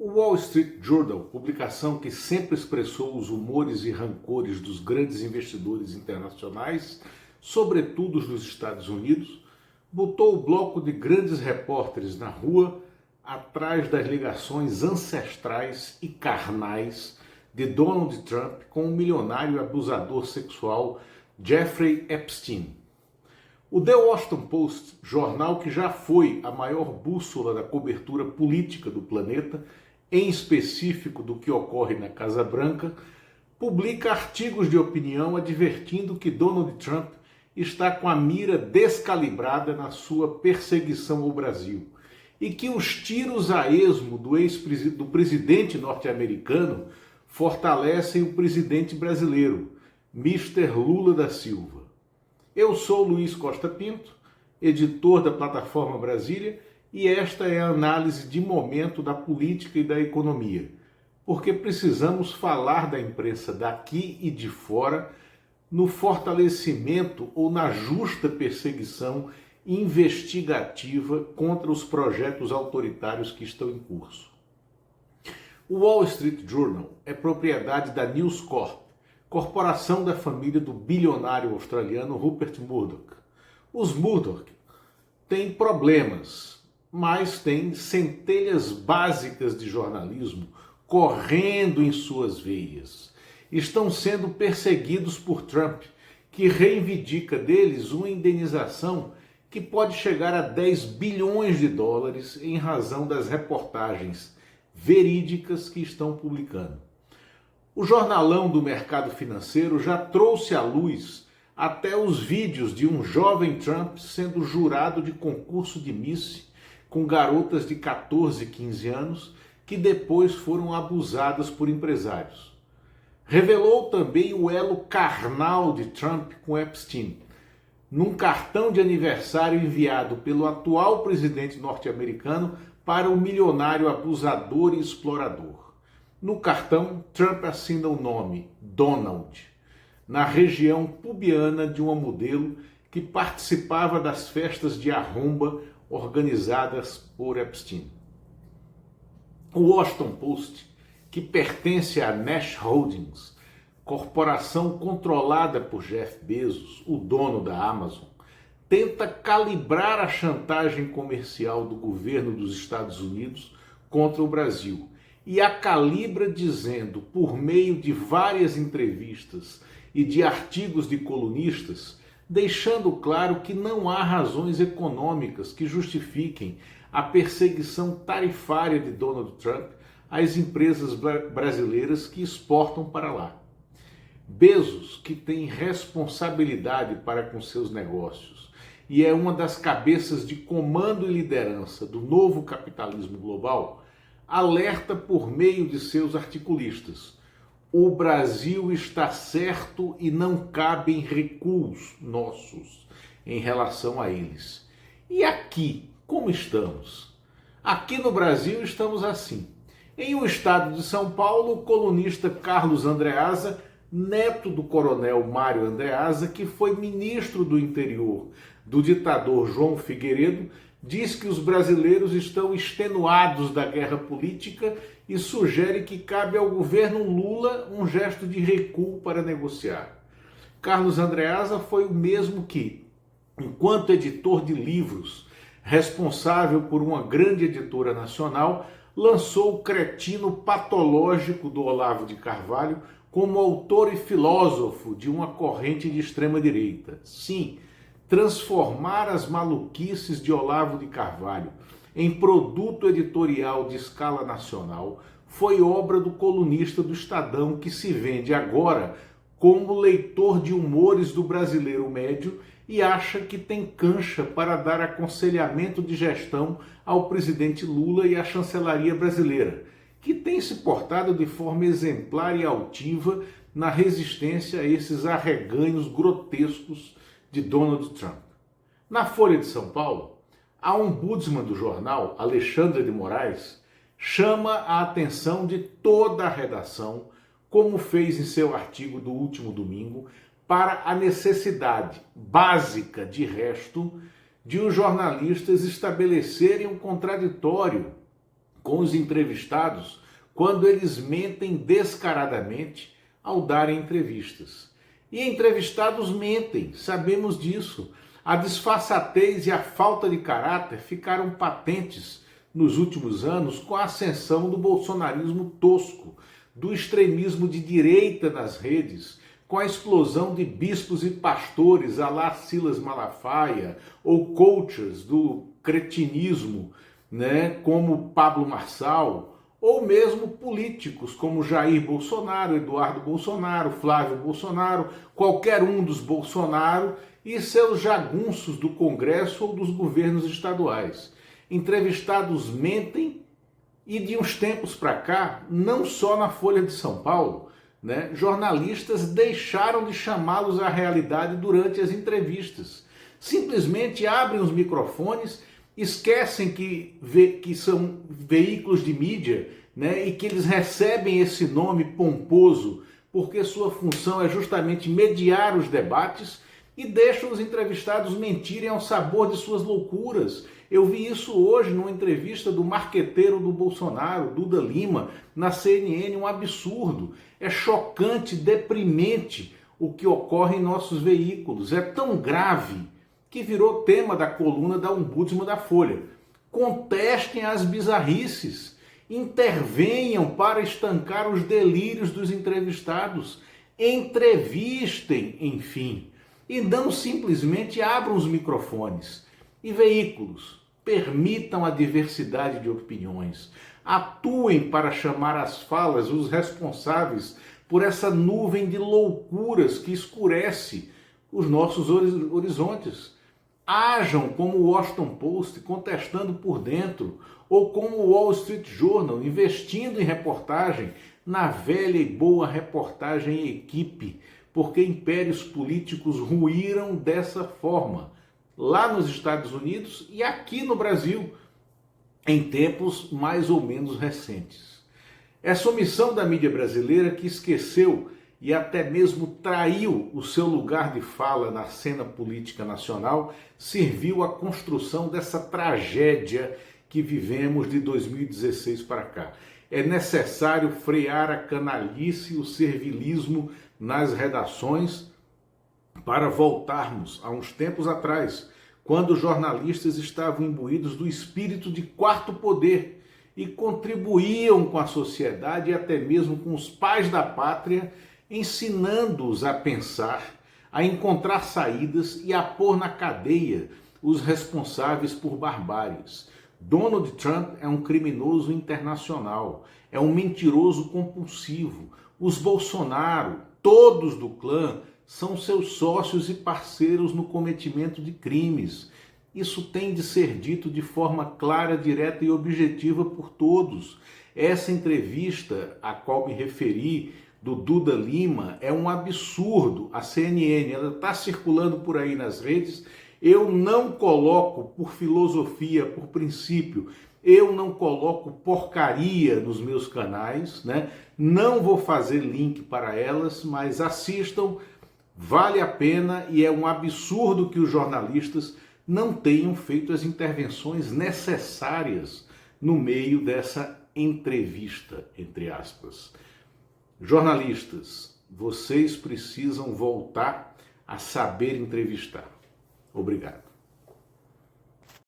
O Wall Street Journal, publicação que sempre expressou os humores e rancores dos grandes investidores internacionais, sobretudo os dos Estados Unidos, botou o bloco de grandes repórteres na rua atrás das ligações ancestrais e carnais de Donald Trump com o milionário abusador sexual Jeffrey Epstein. O The Washington Post, jornal que já foi a maior bússola da cobertura política do planeta, em específico do que ocorre na Casa Branca, publica artigos de opinião advertindo que Donald Trump está com a mira descalibrada na sua perseguição ao Brasil e que os tiros a esmo do presidente norte-americano fortalecem o presidente brasileiro, Mr. Lula da Silva. Eu sou Luiz Costa Pinto, editor da Plataforma Brasília, e esta é a análise de momento da política e da economia, porque precisamos falar da imprensa daqui e de fora no fortalecimento ou na justa perseguição investigativa contra os projetos autoritários que estão em curso. O Wall Street Journal é propriedade da News Corp, corporação da família do bilionário australiano Rupert Murdoch. Os Murdoch têm problemas, mas têm centelhas básicas de jornalismo correndo em suas veias. Estão sendo perseguidos por Trump, que reivindica deles uma indenização que pode chegar a 10 bilhões de dólares em razão das reportagens verídicas que estão publicando. O jornalão do mercado financeiro já trouxe à luz até os vídeos de um jovem Trump sendo jurado de concurso de Miss com garotas de 14 e 15 anos que depois foram abusadas por empresários. Revelou também o elo carnal de Trump com Epstein, num cartão de aniversário enviado pelo atual presidente norte-americano para o milionário abusador e explorador. No cartão, Trump assina o nome Donald, na região pubiana de uma modelo que participava das festas de arromba organizadas por Epstein. O Washington Post, que pertence à Nash Holdings, corporação controlada por Jeff Bezos, o dono da Amazon, tenta calibrar a chantagem comercial do governo dos Estados Unidos contra o Brasil e a calibra dizendo, por meio de várias entrevistas e de artigos de colunistas, deixando claro que não há razões econômicas que justifiquem a perseguição tarifária de Donald Trump às empresas brasileiras que exportam para lá. Bezos, que tem responsabilidade para com seus negócios e é uma das cabeças de comando e liderança do novo capitalismo global, alerta por meio de seus articulistas: o Brasil está certo e não cabem recuos nossos em relação a eles. E aqui, como estamos? Aqui no Brasil estamos assim. Em um estado de São Paulo, o colunista Carlos Andreasa, neto do coronel Mário Andreasa, que foi ministro do interior do ditador João Figueiredo, diz que os brasileiros estão extenuados da guerra política e sugere que cabe ao governo Lula um gesto de recuo para negociar. Carlos Andreasa foi o mesmo que, enquanto editor de livros, responsável por uma grande editora nacional, lançou o cretino patológico do Olavo de Carvalho como autor e filósofo de uma corrente de extrema-direita. Sim, transformar as maluquices de Olavo de Carvalho em produto editorial de escala nacional foi obra do colunista do Estadão, que se vende agora como leitor de humores do brasileiro médio e acha que tem cancha para dar aconselhamento de gestão ao presidente Lula e à chancelaria brasileira, que tem se portado de forma exemplar e altiva na resistência a esses arreganhos grotescos de Donald Trump. Na Folha de São Paulo, a ombudsman do jornal, Alexandra de Moraes, chama a atenção de toda a redação, como fez em seu artigo do último domingo, para a necessidade básica, de resto, de os jornalistas estabelecerem um contraditório com os entrevistados quando eles mentem descaradamente ao darem entrevistas. E entrevistados mentem, sabemos disso. A disfarçatez e a falta de caráter ficaram patentes nos últimos anos com a ascensão do bolsonarismo tosco, do extremismo de direita nas redes, com a explosão de bispos e pastores à la Silas Malafaia, ou coaches do cretinismo, como Pablo Marçal, ou mesmo políticos como Jair Bolsonaro, Eduardo Bolsonaro, Flávio Bolsonaro, qualquer um dos Bolsonaro e seus jagunços do Congresso ou dos governos estaduais. Entrevistados mentem e de uns tempos para cá, não só na Folha de São Paulo, jornalistas deixaram de chamá-los à realidade durante as entrevistas. Simplesmente abrem os microfones, esquecem que são veículos de mídia, e que eles recebem esse nome pomposo porque sua função é justamente mediar os debates e deixam os entrevistados mentirem ao sabor de suas loucuras. Eu vi isso hoje numa entrevista do marqueteiro do Bolsonaro, Duda Lima, na CNN, um absurdo. É chocante, deprimente o que ocorre em nossos veículos. É tão grave que virou tema da coluna da Ombudsman da Folha. Contestem as bizarrices, intervenham para estancar os delírios dos entrevistados, entrevistem, enfim, e não simplesmente abram os microfones. E veículos, permitam a diversidade de opiniões, atuem para chamar às falas os responsáveis por essa nuvem de loucuras que escurece os nossos horizontes. Ajam como o Washington Post, contestando por dentro, ou como o Wall Street Journal, investindo em reportagem, na velha e boa reportagem em equipe, porque impérios políticos ruíram dessa forma, lá nos Estados Unidos e aqui no Brasil, em tempos mais ou menos recentes. Essa omissão da mídia brasileira que esqueceu e até mesmo traiu o seu lugar de fala na cena política nacional, serviu à construção dessa tragédia que vivemos de 2016 para cá. É necessário frear a canalice e o servilismo nas redações para voltarmos a uns tempos atrás, quando os jornalistas estavam imbuídos do espírito de quarto poder e contribuíam com a sociedade e até mesmo com os pais da pátria, ensinando-os a pensar, a encontrar saídas e a pôr na cadeia os responsáveis por barbáries. Donald Trump é um criminoso internacional, é um mentiroso compulsivo. Os Bolsonaro, todos do clã, são seus sócios e parceiros no cometimento de crimes. Isso tem de ser dito de forma clara, direta e objetiva por todos. Essa entrevista a qual me referi, do Duda Lima, é um absurdo. A CNN, ela está circulando por aí nas redes. Eu não coloco por filosofia, por princípio, eu não coloco porcaria nos meus canais, Não vou fazer link para elas, mas assistam, vale a pena e é um absurdo que os jornalistas não tenham feito as intervenções necessárias no meio dessa entrevista, entre aspas. Jornalistas, vocês precisam voltar a saber entrevistar. Obrigado.